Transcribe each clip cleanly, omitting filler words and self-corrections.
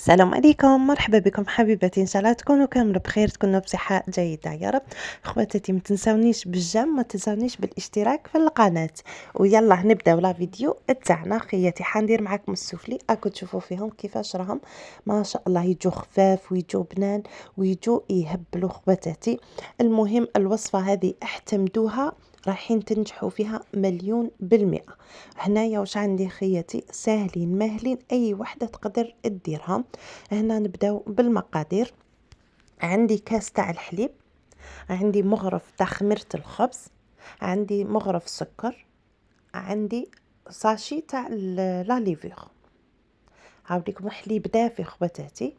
السلام عليكم، مرحبا بكم حبيباتي، إن شاء الله تكونوا كامل بخير، تكونوا بصحة جيدة يا رب. خواتاتي ما تنساونيش بالجيم، ما تنساونيش بالاشتراك في القناة. ويلا نبداو لا فيديو تاعنا. خياتي حندير معاكم السفلي، راكم تشوفوا فيهم كيفاش راهم ما شاء الله، يجوا خفاف ويجوا بنان ويجوا يهبلوا خواتاتي. المهم الوصفة هذه اعتمدوها، رايحين تنجحوا فيها 1000000%. هنايا واش عندي خياتي ساهلين ماهلين، اي وحده تقدر تديرها. هنا نبداو بالمقادير. عندي كاس تاع الحليب، عندي مغرف تاع خميرة الخبز، عندي مغرف سكر، عندي ساشي تاع لا ليفور. هاوليكم حليب دافي خواتاتي،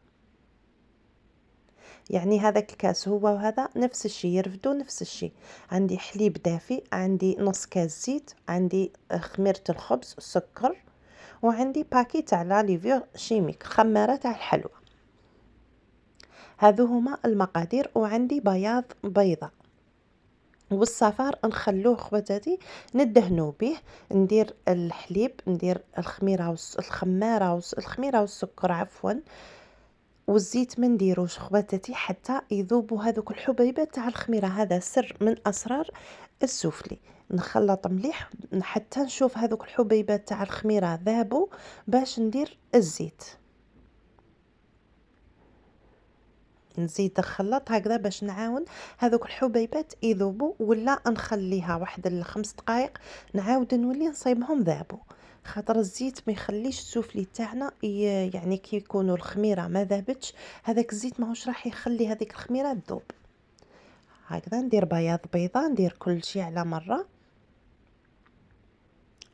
يعني هذاك الكاس هو وهذا نفس الشيء، يرفدوا نفس الشيء. عندي حليب دافي، عندي نص كاس زيت، عندي خميرة الخبز، سكر، وعندي باكي تاع لا ليفور شيميك، خمارة تاع الحلوى. هذو هما المقادير. وعندي بياض بيضة، والصفار نخلوه خواتاتي ندهنو به. ندير الحليب، ندير الخميره والسكر عفوا، والزيت ما نديروش خواتاتي حتى يذوبوا هذوك الحبيبات تاع الخميره. هذا سر من اسرار السفلي. نخلط مليح حتى نشوف هذوك الحبيبات تاع الخميره ذابوا باش ندير الزيت. نزيد نخلط هكذا باش نعاون هذوك الحبيبات يذوبوا، ولا نخليها واحد الخمس دقائق نعاود نولي نصيبهم ذابوا. خاطر الزيت ما يخليش السفلي تاعنا يعني كي يكونوا الخميره ما ذابتش، هذاك الزيت ماهوش راح يخلي هذيك الخميره تذوب. هكذا ندير بياض بيضه، ندير كل شيء على مره.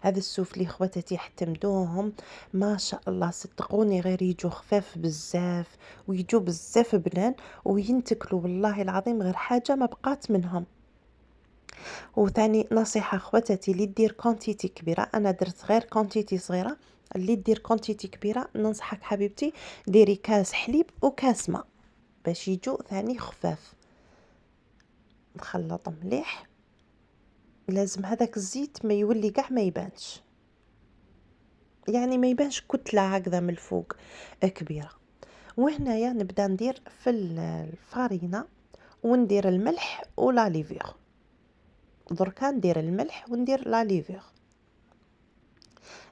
هذا السفلي خواتاتي اعتمدوهم ما شاء الله، صدقوني غير يجوا خفاف بزاف ويجوا بزاف بنان وينتكلوا والله العظيم، غير حاجه ما بقات منهم. وثاني نصيحه خواتاتي، اللي دير كونتيتي كبيره، انا درت غير كونتيتي صغيره، اللي دير كونتيتي كبيره ننصحك حبيبتي ديري كاس حليب وكاس ماء باش يجوا ثاني خفاف. نخلط مليح، لازم هذاك الزيت ما يولي كاع ما يبانش، يعني ما يبانش كتلة هكذا من الفوق كبيرة. وهنايا نبدا ندير في الفارينة، وندير الملح ولا ليفيغ. دركا ندير الملح وندير لا ليفيغ،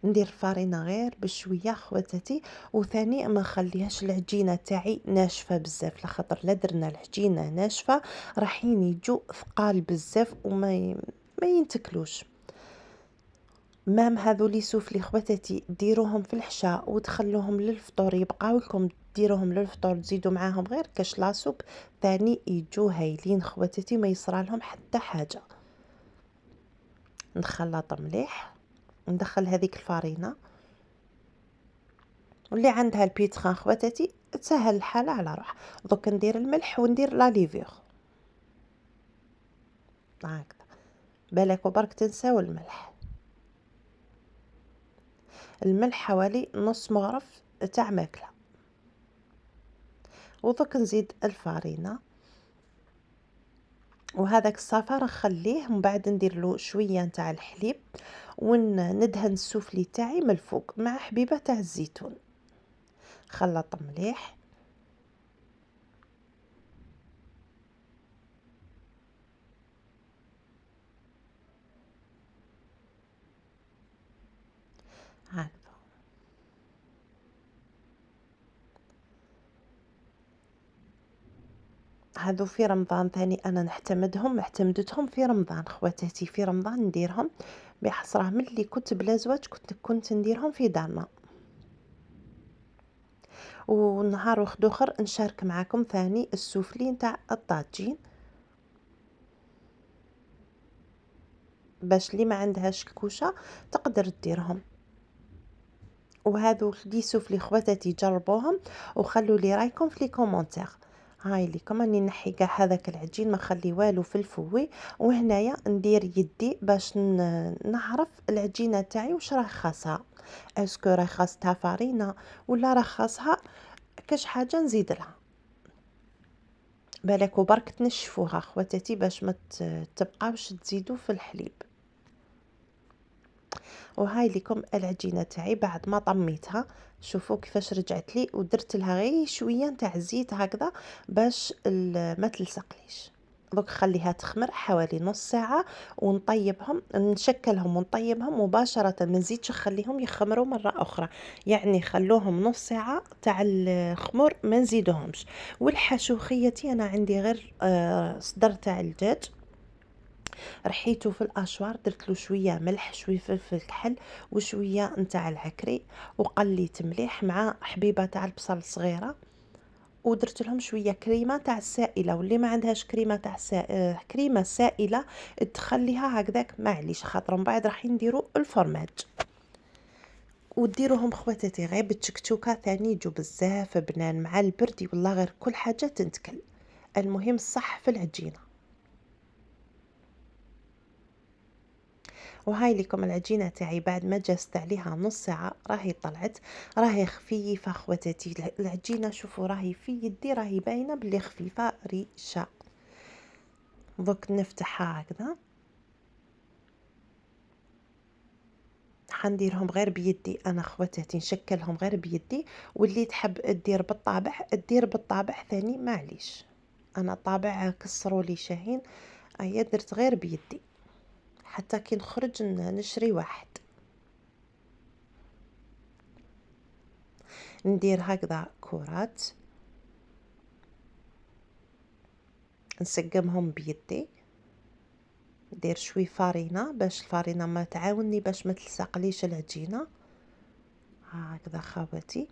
ندير الفارينة غير بشوية خواتاتي. وثاني ما نخليهاش العجينة تاعي ناشفة بزاف، لخاطر لا درنا العجينة ناشفة راحين يجوا ثقال بزاف ما ينتكلوش. مام هذو لي سوفلي خواتاتي ديروهم في الحشاء وتخلوهم للفطور، يبقاو لكم ديروهم للفطور، تزيدوا معاهم غير كاش لاصوب ثاني يجوا هايلين خواتاتي، ما يصرى لهم حتى حاجه. نخلط مليح، ندخل هذيك الفارينه، واللي عندها البيتخان خواتاتي تسهل الحاله على روح. دوك ندير الملح وندير لا ليفيغ هكذا، بالك وبرك تنساو الملح. الملح حوالي نص مغرف تاع ماكله. ودوك نزيد الفارينه، وهذاك الصفار نخليه، من بعد ندير له شويه نتاع الحليب، وندهن السفلي تاعي من الفوق مع حبيبه تاع الزيتون. خلط مليح، هكذا. هذو في رمضان ثاني انا اعتمدتهم في رمضان خواتاتي، في رمضان نديرهم بحصره. ملي كنت بلا زواج كنت نديرهم في دارنا. ونهار واحد اخر نشارك معكم ثاني السوفلي نتاع الطاجين، باش اللي ما عندهاش الكوشه تقدر تديرهم. وهذو لي سوفلي خواتاتي جربوهم وخلوا لي رايكم في لي كومونتير. هاي ليكم راني نحي كاع هذاك العجين، ما خلي والو في الفوي. وهنايا ندير يدي باش نعرف العجينه تاعي واش راه خاصها، اسكو راه خاصتها فارينه ولا راه خاصها كاش حاجه نزيد لها. بالك وبرك تنشفوها خواتاتي باش ما تبقاوش تزيدوا في الحليب. وهاي لكم العجينه تاعي بعد ما طميتها. شوفوا كيفاش رجعت لي، ودرت لها غير شويه نتاع الزيت هكذا باش ما تلصقليش. دوك خليها تخمر حوالي نص ساعه ونطيبهم، نشكلهم ونطيبهم مباشره، ما نزيدش نخليهم يخمروا مره اخرى. يعني خلوهم نص ساعه تاع الخمور، ما نزيدوهمش. والحشو خيتي انا عندي غير صدر تاع الدجاج، رحيته في الاشوار، درت له شويه ملح، شويه فلفل كحل، وشويه نتاع العكري، وقليت مليح مع حبيبه تاع البصل صغيره، ودرت لهم شويه كريمه تاع السائله. واللي ما عندهاش كريمه تاع كريمه سائله تخليها هكذاك، معليش، خاطر من بعد راح نديروا الفرماج. وديروهم خواتاتي غير بالتشكتوكه ثاني يجوا بزاف بنان مع البردي، والله غير كل حاجه تنتكل. المهم الصح في العجينه. وهاي لكم العجينه تاعي بعد ما جازت عليها نص ساعه، راهي طلعت، راهي خفيفه خواتاتي. العجينه شوفوا راهي في يدي، راهي باينه بلي خفيفه ريشه. دوك نفتحها هكذا، حنديرهم غير بيدي انا خواتاتي، نشكلهم غير بيدي. واللي تحب تدير بالطابع دير بالطابع ثاني، معليش. انا طابع كسروا لي شاهين، هيا درت غير بيدي حتى كي نخرج نشري واحد. ندير هكذا كرات، نسقمهم بيدي، ندير شوي فارينة باش الفارينة ما تعاوني باش ما تلصقليش العجينة. هكذا خواتي.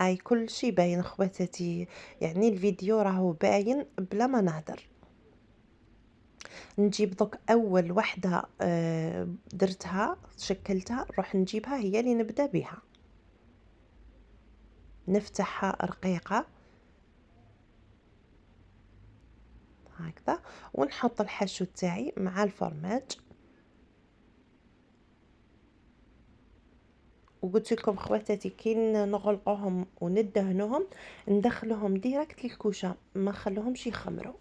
اي كل شي باين خواتاتي، يعني الفيديو راهو باين بلا ما نهدر. نجيب دوك اول وحده درتها شكلتها، نروح نجيبها هي اللي نبدا بها، نفتحها رقيقه هكذا، ونحط الحشو تاعي مع الفرماج. وقلت لكم خواتاتي كي نغلقوهم وندهنوهم ندخلوهم ديريكت للكوشه، ما خلوهمش يخمروا.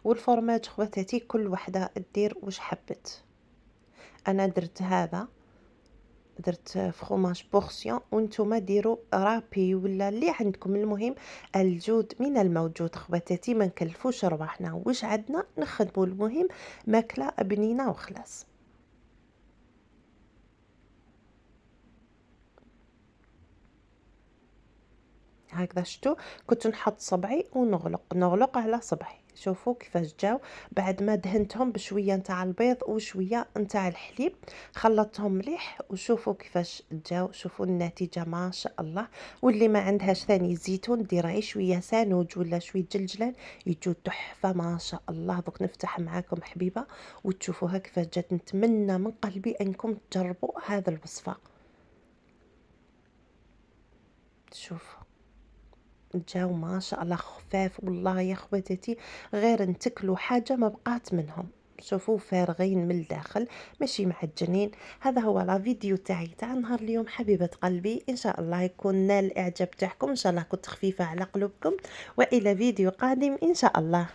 والفرماج خواتاتي كل وحده دير واش حبت. انا درت هذا، درت فخوماج بورسيون، وانتم ديروا رابي ولا اللي عندكم. المهم الجود من الموجود خواتاتي، ما نكلفوش رواحنا، واش عندنا نخدموا، المهم ماكله بنينه وخلاص. هكذا شتو، كنت نحط صبعي ونغلق على صبعي. شوفوا كيفاش جاو بعد ما دهنتهم بشويه نتاع البيض وشويه نتاع الحليب، خلطتهم مليح، وشوفوا كيفاش جاو. شوفوا النتيجه ما شاء الله. واللي ما عندهاش ثاني زيتون دير غير شويه سانوج ولا شويه جلجلان، يجوا تحفه ما شاء الله. دوك نفتح معاكم حبيبه وتشوفوها كيفاش جات. نتمنى من قلبي انكم تجربوا هذا الوصفه. شوفوا جاو ما شاء الله خفاف، والله يا خواتاتي غير نتكلوا حاجه ما بقات منهم. شوفوا فارغين من الداخل، ماشي معجنين. هذا هو لا فيديو تاعي تاع نهار اليوم حبيبه قلبي، ان شاء الله يكون نال الاعجاب تاعكم، ان شاء الله كنت خفيفه على قلوبكم، والى فيديو قادم ان شاء الله.